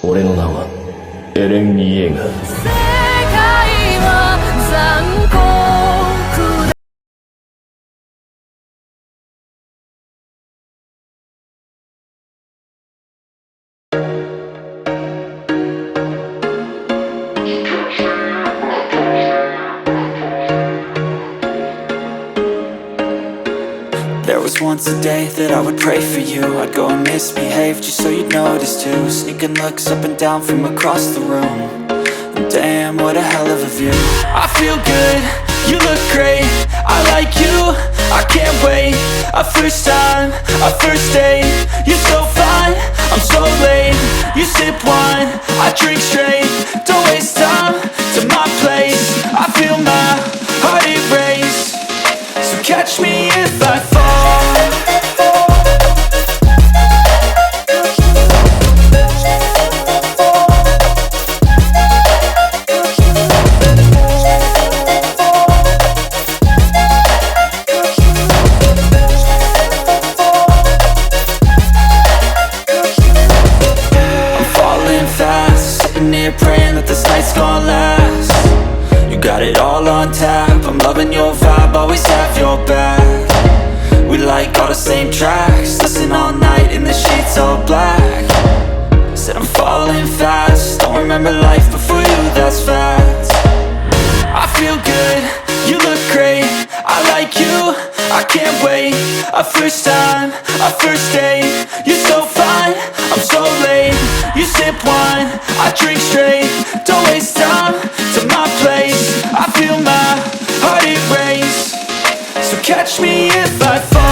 俺の名はエレン・イェーガー。世界は残酷だ。There was once a day that I would pray for you. I'd go and misbehave just so you'd notice too. Sneaking looks up and down from across the room. And damn, what a hell of a view. I feel good, you look great. I like you, I can't wait. A first time, a first date. You're so fine, I'm so late. You sip wine, I drink straight. Don't waste time to my place. I feel my heart erase. So catch me if I fall. I'm falling fast, sitting here praying that this night's gonna last. You got it all on tap, I'm loving your vibe, always have your back. We like all the same tracks, listen all night in the sheets all black. Said I'm falling fast, don't remember life before you, that's facts. I feel good, you look great, I like you, I can't wait. A first time, a first date. You're so fine, I'm so late. You sip wine, I drink straight. Don't waste time to my place. I feel my heart erase. So catch me if I fall.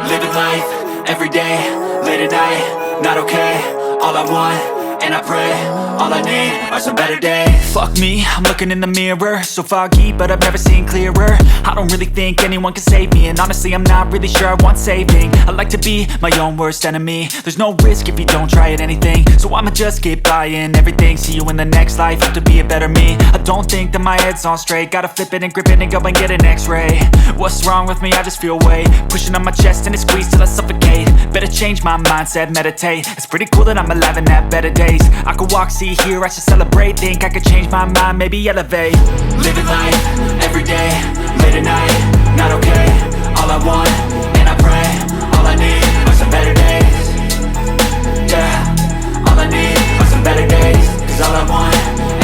Living life, every day, late at night, not okay. All I want, and I pray, all I need are some better days. Fuck me, I'm looking in the mirror, so foggy, but I've never seen clearer. I don't really think anyone can save me, and honestly I'm not really sure I want saving. I like to be my own worst enemy. There's no risk if you don't try at anything, so I'ma just keep buying everything. See you in the next life, hope to be a better me. I don't think that my head's on straight, gotta flip it and grip it and go and get an x-ray. What's wrong with me? I just feel weight pushing on my chest and it squeezes till I suffocate. Better change my mindset, meditate. It's pretty cool that I'm alive and have better days. I could walk, see, hear, I should celebrate. Think I could change my mind, maybe elevate. Living life, every day, late at night, not okay. All I want, and I pray, all I need are some better days. Yeah, all I need are some better days. Cause all I want,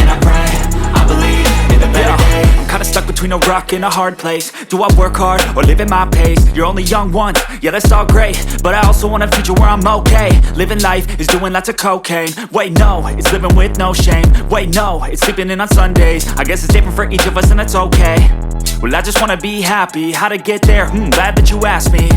and I pray, I believe in the better days. I'm kinda stuck between a rock and a hard place. Do I work hard or live at my pace? You're only young once, yeah that's all great, but I also want a future where I'm okay. Living life is doing lots of cocaine. Wait no, it's living with no shame. Wait no, it's sleeping in on Sundays. I guess it's different for each of us and that's okay. Well I just wanna be happy, how to get there? Glad that you asked me.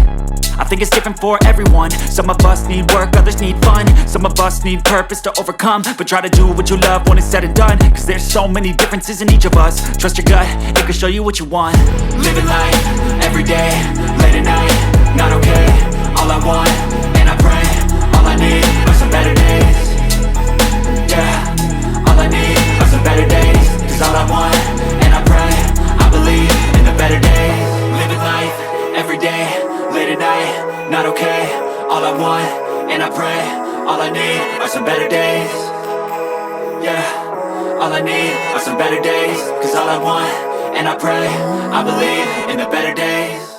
I think it's different for everyone. Some of us need work, others need fun. Some of us need purpose to overcome. But try to do what you love when it's said and done. Cause there's so many differences in each of us. Trust your gut, it can show you what you want. Living life, every day, late at night, not okay. All I want, and I pray, all I need are some better days. Yeah, all I need are some better days. Cause all I want, and I pray, I believe in the better days. Living life, every day, late at night, not okay. All I want, and I pray, all I need are some better days. Yeah, all I need are some better days. Cause all I want, and I pray, I believe in the better days.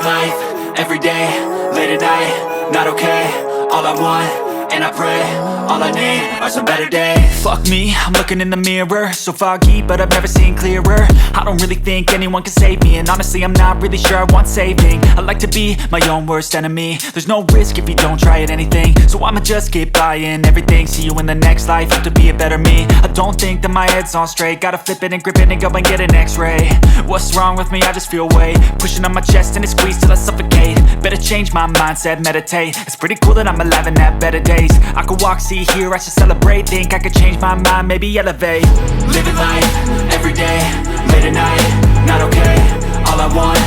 Living life, everyday, late at night, not okay. All I want, and I pray, all I need are some better days. Fuck me, I'm looking in the mirror, so foggy, but I've never seen clearer. I don't really think anyone can save me, and honestly I'm not really sure I want saving. I like to be my own worst enemy. There's no risk if you don't try at anything, so I'ma just keep buying everything. See you in the next life, have to be a better me. I don't think that my head's on straight, gotta flip it and grip it and go and get an x-ray. What's wrong with me? I just feel weight pushing on my chest and it squeezes till I suffocate. Better change my mindset, meditate. It's pretty cool that I'm alive and have better days. I could walk, see, hear, I should celebrate. Think I could change my mind, maybe elevate. Living life, everyday, late at night, not okay. All I want,